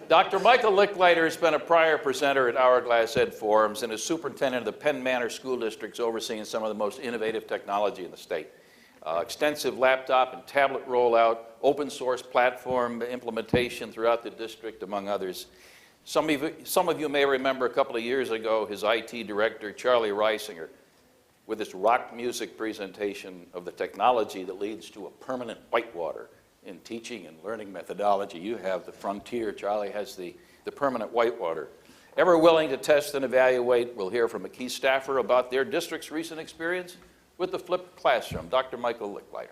Dr. Michael Licklider has been a prior presenter at Hourglass Ed Forums and is superintendent of the Penn Manor school districts, overseeing some of the most innovative technology in the state. Extensive laptop and tablet rollout, open source platform implementation throughout the district, among others. Some of you may remember a couple of years ago his IT director, Charlie Reisinger, with his rock music presentation of the technology that leads to a permanent whitewater in teaching and learning methodology. You have the frontier, Charlie has the permanent whitewater. Ever willing to test and evaluate, we'll hear from a key staffer about their district's recent experience with the flipped classroom, Dr. Michael Licklider.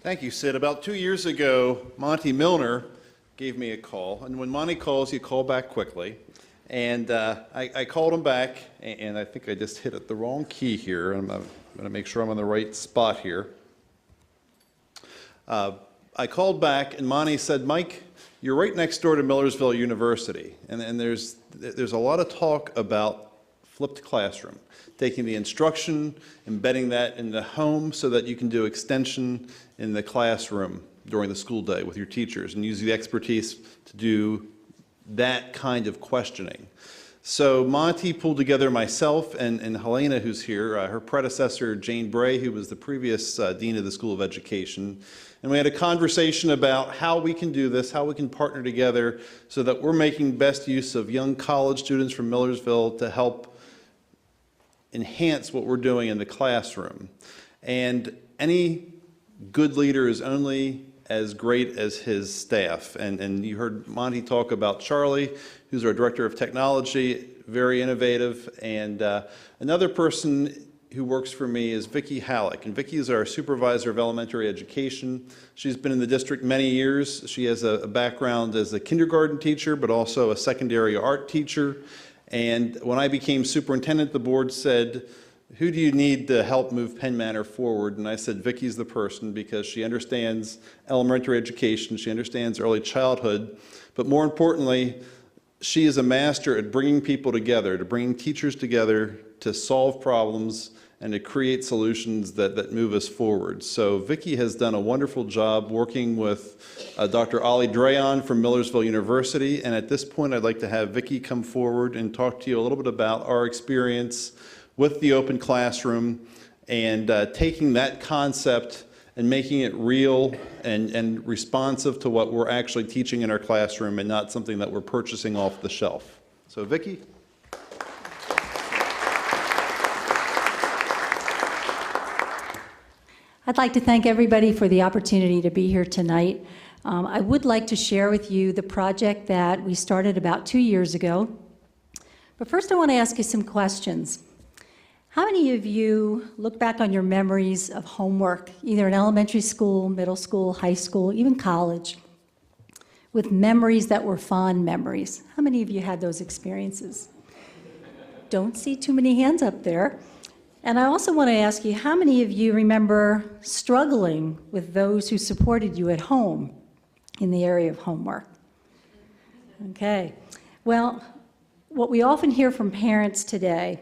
Thank you, Sid. About 2 years ago, Monty Milner gave me a call, and when Monty calls, you call back quickly. And I called him back, and I think I just hit it the wrong key here. I'm going to make sure I'm on the right spot here. I called back, and Monty said, Mike, you're right next door to Millersville University, and there's a lot of talk about flipped classroom, taking the instruction, embedding that in the home so that you can do extension in the classroom during the school day with your teachers and use the expertise to do that kind of questioning. So Monty pulled together myself and Helena, who's here, her predecessor, Jane Bray, who was the previous dean of the School of Education. And we had a conversation about how we can do this, how we can partner together so that we're making best use of young college students from Millersville to help enhance what we're doing in the classroom. And any good leader is only as great as his staff. And you heard Monty talk about Charlie, who's our Director of Technology, very innovative. And another person who works for me is Vicki Halleck. And Vicki is our Supervisor of Elementary Education. She's been in the district many years. She has a background as a kindergarten teacher, but also a secondary art teacher. And when I became superintendent, the board said, who do you need to help move Penn Manor forward? And I said, Vicki's the person, because she understands elementary education, she understands early childhood, but more importantly, she is a master at bringing people together, to bringing teachers together to solve problems and to create solutions that move us forward. So Vicki has done a wonderful job working with Dr. Ollie Drayon from Millersville University, and at this point I'd like to have Vicki come forward and talk to you a little bit about our experience with the open classroom and taking that concept and making it real and responsive to what we're actually teaching in our classroom and not something that we're purchasing off the shelf. So Vicki. I'd like to thank everybody for the opportunity to be here tonight. I would like to share with you the project that we started about 2 years ago. But first I want to ask you some questions. How many of you look back on your memories of homework, either in elementary school, middle school, high school, even college, with memories that were fond memories? How many of you had those experiences? Don't see too many hands up there. And I also want to ask you, how many of you remember struggling with those who supported you at home in the area of homework? Okay. Well, what we often hear from parents today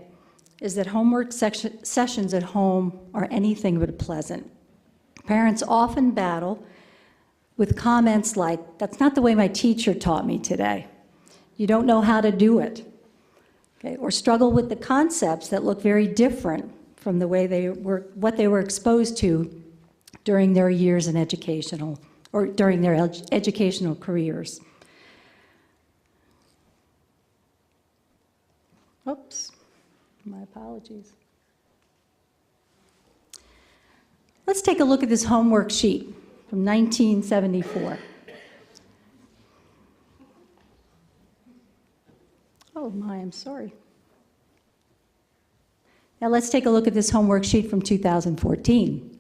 is that homework sessions at home are anything but pleasant. Parents often battle with comments like, that's not the way my teacher taught me today. You don't know how to do it. Okay? Or struggle with the concepts that look very different from the way what they were exposed to during their years in educational, or during their educational careers. Oops. My apologies. Let's take a look at this homework sheet from 1974. Oh my, I'm sorry. Now let's take a look at this homework sheet from 2014.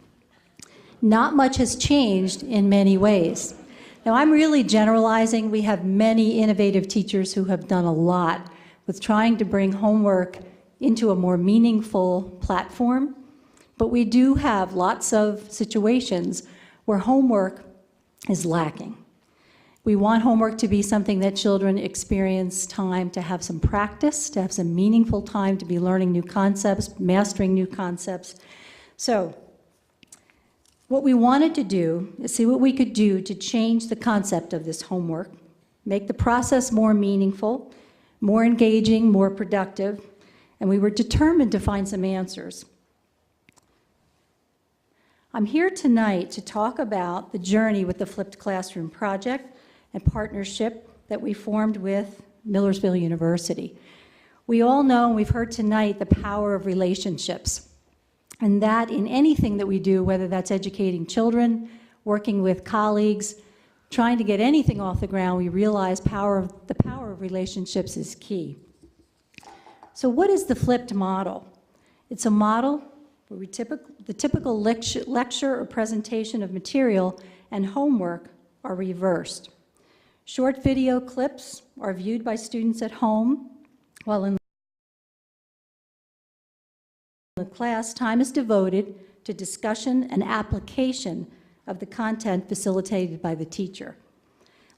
Not much has changed in many ways. Now I'm really generalizing. We have many innovative teachers who have done a lot with trying to bring homework into a more meaningful platform, but we do have lots of situations where homework is lacking. We want homework to be something that children experience time to have some practice, to have some meaningful time to be learning new concepts, mastering new concepts. So What we wanted to do is see what we could do to change the concept of this homework, make the process more meaningful, more engaging, more productive, and we were determined to find some answers. I'm here tonight to talk about the journey with the Flipped Classroom project and partnership that we formed with Millersville University. We all know, and we've heard tonight, the power of relationships. And that in anything that we do, whether that's educating children, working with colleagues, trying to get anything off the ground, we realize the power of relationships is key. So what is the flipped model? It's a model where the typical lecture or presentation of material and homework are reversed. Short video clips are viewed by students at home, while in the class, time is devoted to discussion and application of the content facilitated by the teacher.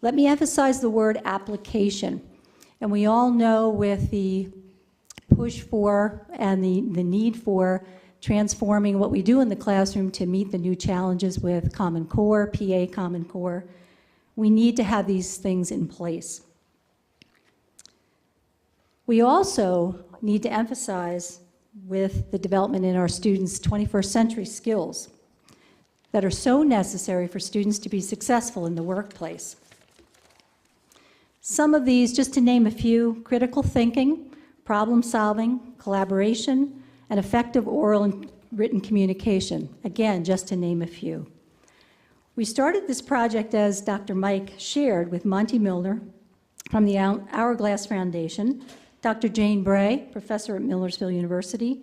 Let me emphasize the word application. And we all know with the push for and the need for transforming what we do in the classroom to meet the new challenges with Common Core, PA Common Core, we need to have these things in place. We also need to emphasize with the development in our students' 21st century skills that are so necessary for students to be successful in the workplace. Some of these, just to name a few: critical thinking, problem solving, collaboration, and effective oral and written communication. Again, just to name a few. We started this project, as Dr. Mike shared, with Monty Milner from the Hourglass Foundation, Dr. Jane Bray, professor at Millersville University,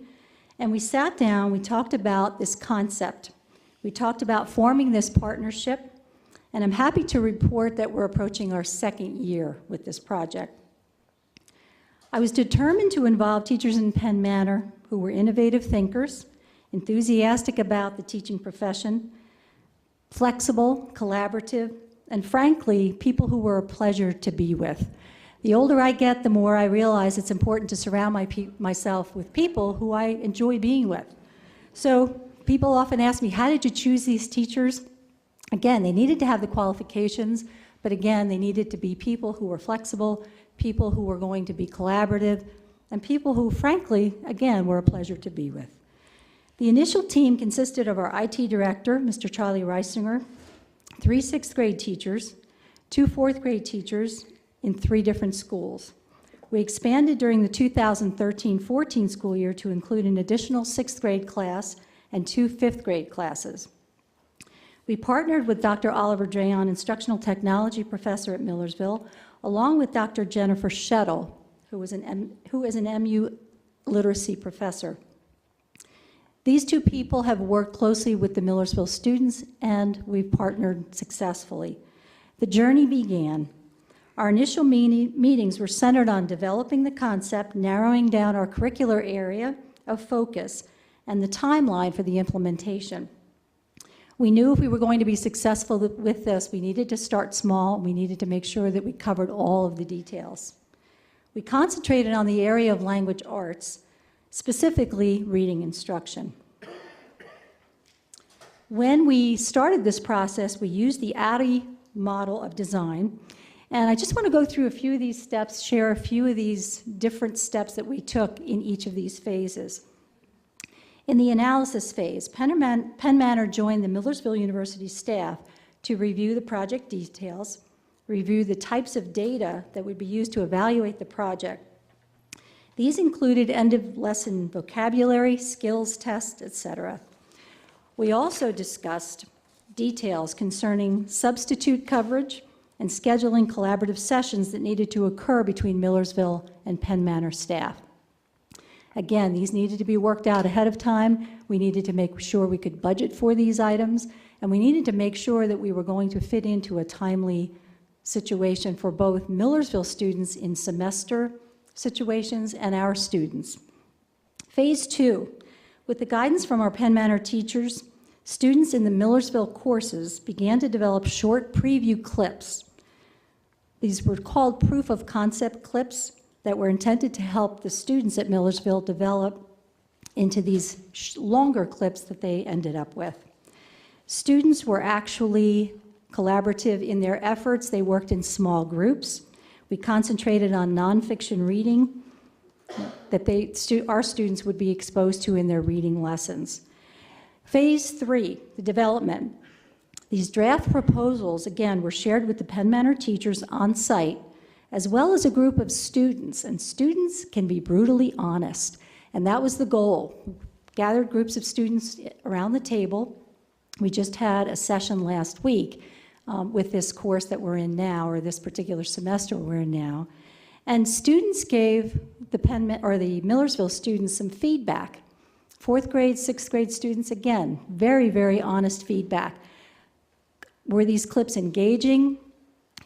and we sat down, we talked about this concept. We talked about forming this partnership, and I'm happy to report that we're approaching our second year with this project. I was determined to involve teachers in Penn Manor who were innovative thinkers, enthusiastic about the teaching profession, flexible, collaborative, and frankly, people who were a pleasure to be with. The older I get, the more I realize it's important to surround myself with people who I enjoy being with. So people often ask me, how did you choose these teachers? Again, they needed to have the qualifications, but again, they needed to be people who were flexible, people who were going to be collaborative, and people who, frankly, again, were a pleasure to be with. The initial team consisted of our IT director, Mr. Charlie Reisinger, 3 6th grade teachers, 2 4th grade teachers, in 3 different schools. We expanded during the 2013-14 school year to include an additional 6th grade class and 2 5th grade classes. We partnered with Dr. Oliver Drayon, instructional technology professor at Millersville, along with Dr. Jennifer Shettle, who is an MU literacy professor. These 2 people have worked closely with the Millersville students, and we've partnered successfully. The journey began. Our initial meetings were centered on developing the concept, narrowing down our curricular area of focus, and the timeline for the implementation. We knew if we were going to be successful with this, we needed to start small, and we needed to make sure that we covered all of the details. We concentrated on the area of language arts, specifically reading instruction. When we started this process, we used the ADDIE model of design. And I just want to go through a few of these steps, share a few of these different steps that we took in each of these phases. In the analysis phase, Penn Manor joined the Millersville University staff to review the project details, review the types of data that would be used to evaluate the project. These included end-of-lesson vocabulary, skills tests, etc. We also discussed details concerning substitute coverage and scheduling collaborative sessions that needed to occur between Millersville and Penn Manor staff. Again, these needed to be worked out ahead of time. We needed to make sure we could budget for these items, and we needed to make sure that we were going to fit into a timely situation for both Millersville students in semester situations and our students. Phase 2, with the guidance from our Penn Manor teachers, students in the Millersville courses began to develop short preview clips. These were called proof of concept clips that were intended to help the students at Millersville develop into these longer clips that they ended up with. Students were actually collaborative in their efforts. They worked in small groups. We concentrated on nonfiction reading that our students would be exposed to in their reading lessons. Phase 3, the development. These draft proposals, again, were shared with the Penn Manor teachers on site, as well as a group of students. And students can be brutally honest. And that was the goal. Gathered groups of students around the table. We just had a session last week with this course that we're in now, or this particular semester we're in now. And students gave the Millersville students some feedback. 4th grade, 6th grade students, again, very, very honest feedback. Were these clips engaging?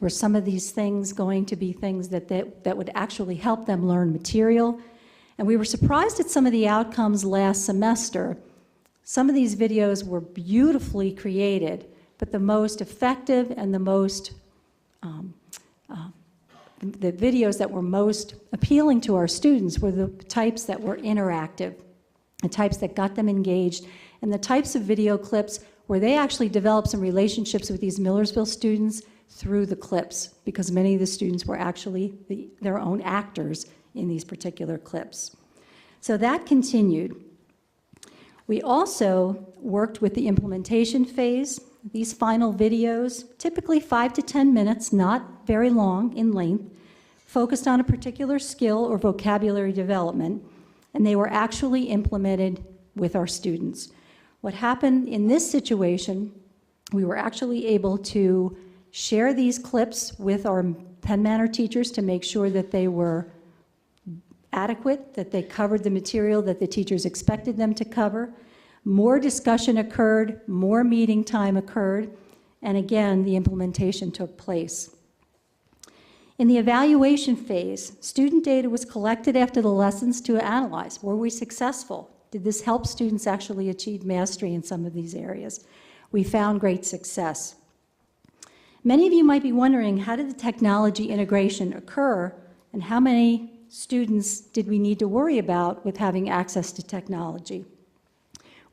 Were some of these things going to be things that would actually help them learn material? And we were surprised at some of the outcomes last semester. Some of these videos were beautifully created, but the most effective and the videos that were most appealing to our students were the types that were interactive, the types that got them engaged, and the types of video clips where they actually developed some relationships with these Millersville students through the clips, because many of the students were actually their own actors in these particular clips. So that continued. We also worked with the implementation phase. These final videos, typically 5 to 10 minutes, not very long in length, focused on a particular skill or vocabulary development, and they were actually implemented with our students. What happened in this situation, we were actually able to share these clips with our Penn Manor teachers to make sure that they were adequate, that they covered the material that the teachers expected them to cover. More discussion occurred, more meeting time occurred, and again, the implementation took place. In the evaluation phase, student data was collected after the lessons to analyze. Were we successful? Did this help students actually achieve mastery in some of these areas? We found great success. Many of you might be wondering, how did the technology integration occur, and how many students did we need to worry about with having access to technology?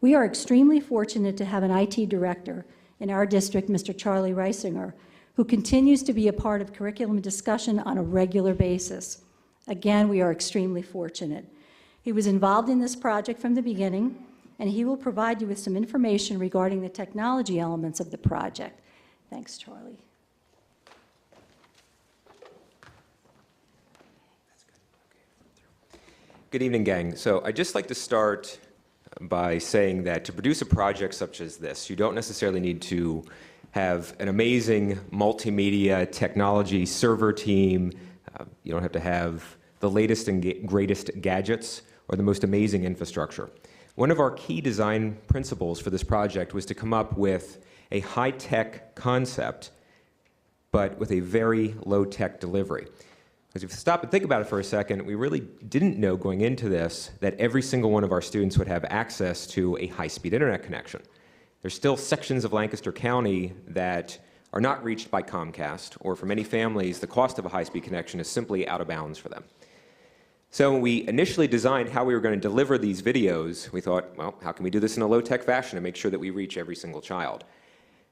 We are extremely fortunate to have an IT director in our district, Mr. Charlie Reisinger, who continues to be a part of curriculum discussion on a regular basis. Again, we are extremely fortunate. He was involved in this project from the beginning, and he will provide you with some information regarding the technology elements of the project. Thanks, Charlie. Good evening, gang. So I'd just like to start by saying that to produce a project such as this, you don't necessarily need to have an amazing multimedia technology server team. You don't have to have the latest and greatest gadgets or the most amazing infrastructure. One of our key design principles for this project was to come up with a high-tech concept, but with a very low-tech delivery. Because if you stop and think about it for a second, we really didn't know going into this that every single one of our students would have access to a high-speed internet connection. There's still sections of Lancaster County that are not reached by Comcast, or for many families, the cost of a high-speed connection is simply out of bounds for them. So when we initially designed how we were going to deliver these videos, we thought, well, how can we do this in a low-tech fashion to make sure that we reach every single child?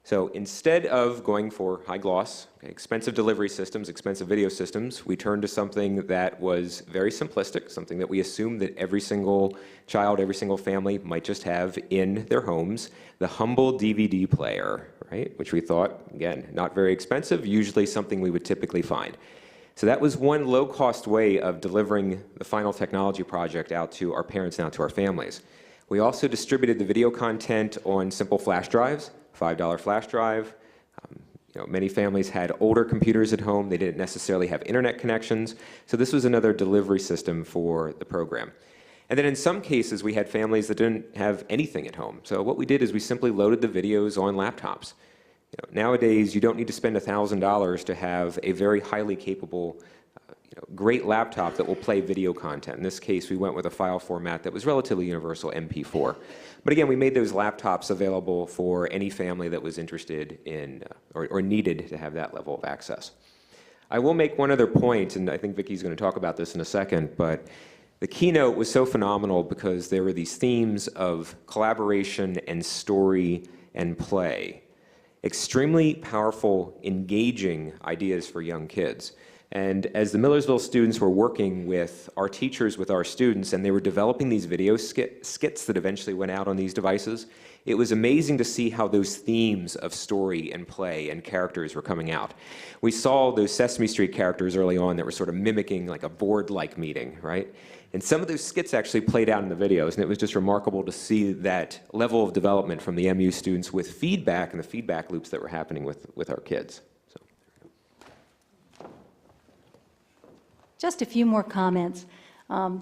So instead of going for high gloss, expensive delivery systems, expensive video systems, we turned to something that was very simplistic, something that we assumed that every single child, every single family might just have in their homes, the humble DVD player, right? Which we thought, again, not very expensive, usually something we would typically find. So that was one low-cost way of delivering the final technology project out to our parents and out to our families. We also distributed the video content on simple flash drives, $5 flash drive. Many families had older computers at home. They didn't necessarily have internet connections. So this was another delivery system for the program. And then in some cases, we had families that didn't have anything at home. So what we did is we simply loaded the videos on laptops. Nowadays, you don't need to spend $1,000 to have a very highly capable, great laptop that will play video content. In this case, we went with a file format that was relatively universal, MP4. But again, we made those laptops available for any family that was interested in or needed to have that level of access. I will make one other point, and I think Vicki's going to talk about this in a second, but the keynote was so phenomenal because there were these themes of collaboration and story and play. Extremely powerful, engaging ideas for young kids. And as the Millersville students were working with our teachers, with our students, and they were developing these video skits that eventually went out on these devices, it was amazing to see how those themes of story and play and characters were coming out. We saw those Sesame Street characters early on that were sort of mimicking like a board-like meeting, right? And some of those skits actually played out in the videos, and it was just remarkable to see that level of development from the MU students with feedback and the feedback loops that were happening with our kids. Just a few more comments.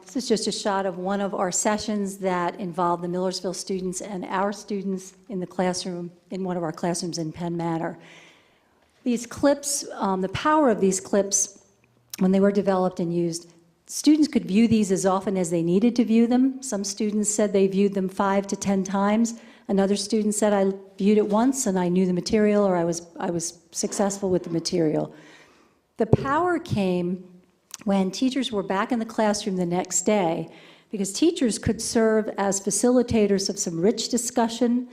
This is just a shot of one of our sessions that involved the Millersville students and our students in the classroom, in one of our classrooms in Penn Manor. These clips, the power of these clips, when they were developed and used, students could view these as often as they needed to view them. Some students said they viewed them 5 to 10 times. Another student said, I viewed it once and I knew the material, or I was successful with the material. The power came when teachers were back in the classroom the next day, because teachers could serve as facilitators of some rich discussion.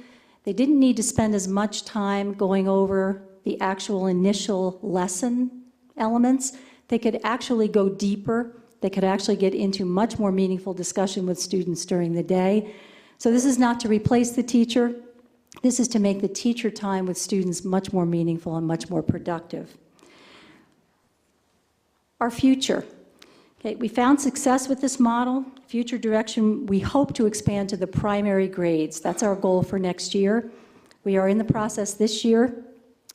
They didn't need to spend as much time going over the actual initial lesson elements. They could actually go deeper. They could actually get into much more meaningful discussion with students during the day. So this is not to replace the teacher. This is to make the teacher time with students much more meaningful and much more productive. Our future. Okay, we found success with this model. Future direction, we hope to expand to the primary grades. That's our goal for next year. We are in the process this year,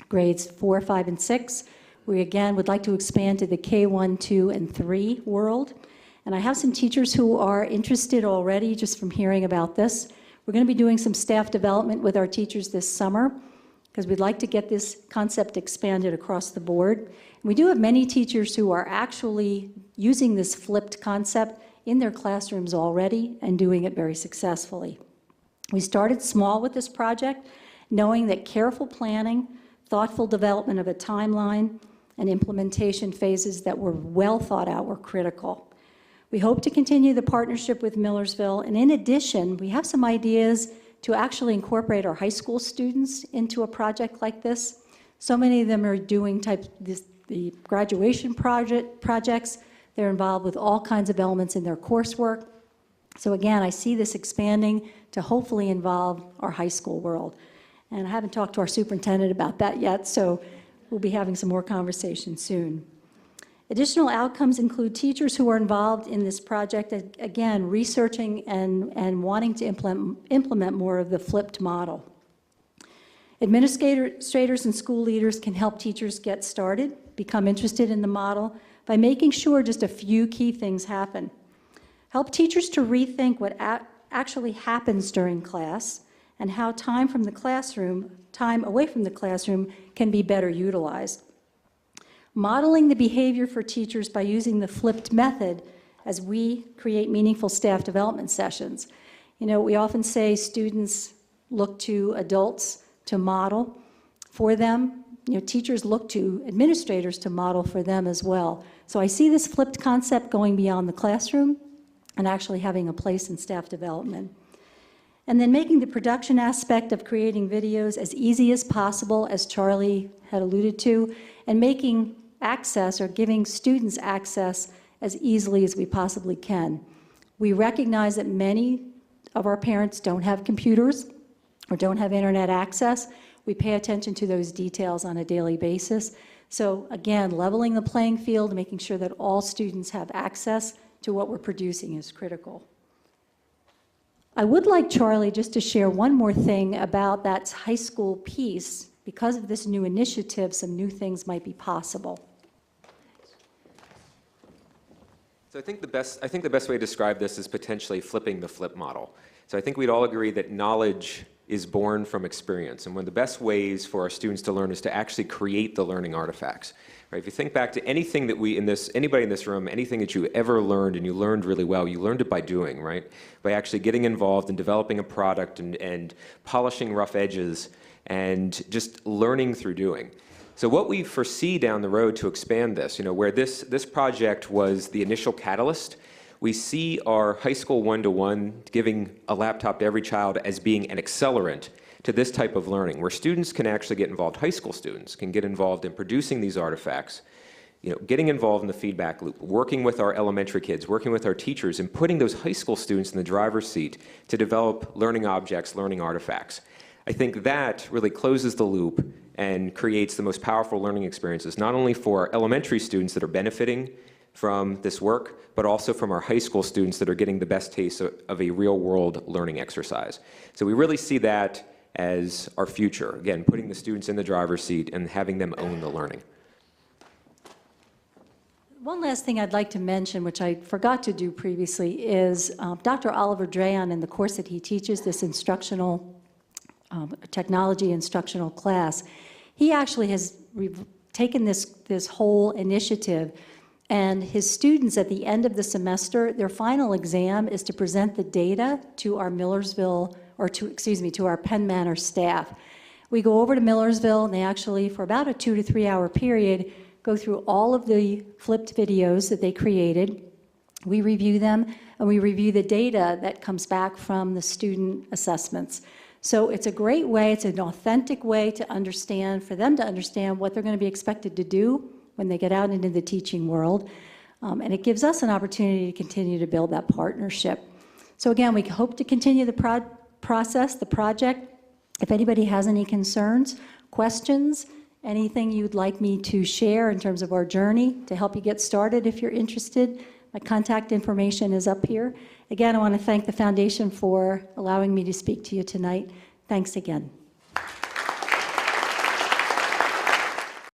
grades 4, 5, and 6. We again would like to expand to the K1, 2, and 3 world. And I have some teachers who are interested already just from hearing about this. We're going to be doing some staff development with our teachers this summer, because we'd like to get this concept expanded across the board. We do have many teachers who are actually using this flipped concept in their classrooms already and doing it very successfully. We started small with this project, knowing that careful planning, thoughtful development of a timeline, and implementation phases that were well thought out were critical. We hope to continue the partnership with Millersville, and in addition, we have some ideas to actually incorporate our high school students into a project like this. So many of them are doing the graduation projects. They're involved with all kinds of elements in their coursework. So again, I see this expanding to hopefully involve our high school world. And I haven't talked to our superintendent about that yet, so we'll be having some more conversations soon. Additional outcomes include teachers who are involved in this project, again, researching and wanting to implement more of the flipped model. Administrators and school leaders can help teachers get started, become interested in the model by making sure just a few key things happen. Help teachers to rethink what actually happens during class and how time away from the classroom can be better utilized. Modeling the behavior for teachers by using the flipped method as we create meaningful staff development sessions. You know, we often say students look to adults to model for them. You know, teachers look to administrators to model for them as well. So I see this flipped concept going beyond the classroom and actually having a place in staff development. And then making the production aspect of creating videos as easy as possible, as Charlie had alluded to, and making access or giving students access as easily as we possibly can. We recognize that many of our parents don't have computers or don't have internet access. We pay attention to those details on a daily basis. So again, leveling the playing field, making sure that all students have access to what we're producing is critical. I would like Charlie just to share one more thing about that high school piece. Because of this new initiative, some new things might be possible. So I think the best way to describe this is potentially flipping the flip model. So I think we'd all agree that knowledge is born from experience, and one of the best ways for our students to learn is to actually create the learning artifacts. Right? If you think back to anything that anybody in this room, anything that you ever learned and you learned really well, you learned it by doing, right? By actually getting involved in developing a product and polishing rough edges and just learning through doing. So what we foresee down the road to expand this, where this project was the initial catalyst, we see our high school one-to-one giving a laptop to every child as being an accelerant to this type of learning, where students can actually get involved, high school students can get involved in producing these artifacts, getting involved in the feedback loop, working with our elementary kids, working with our teachers, and putting those high school students in the driver's seat to develop learning objects, learning artifacts. I think that really closes the loop and creates the most powerful learning experiences, not only for elementary students that are benefiting from this work, but also from our high school students that are getting the best taste of a real-world learning exercise. So we really see that as our future, again, putting the students in the driver's seat and having them own the learning. One last thing I'd like to mention, which I forgot to do previously, is Dr. Oliver Drayon, in the course that he teaches, this instructional technology instructional class, he actually has taken this whole initiative, and his students at the end of the semester, their final exam is to present the data to our Millersville, or to our Penn Manor staff. We go over to Millersville, and they actually, for about a 2 to 3 hour period, go through all of the flipped videos that they created. We review them, and we review the data that comes back from the student assessments. So it's a great way, it's an authentic way to understand, for them to understand what they're going to be expected to do when they get out into the teaching world. And it gives us an opportunity to continue to build that partnership. So again, we hope to continue the project. If anybody has any concerns, questions, anything you'd like me to share in terms of our journey to help you get started if you're interested, my contact information is up here. Again, I want to thank the Foundation for allowing me to speak to you tonight. Thanks again.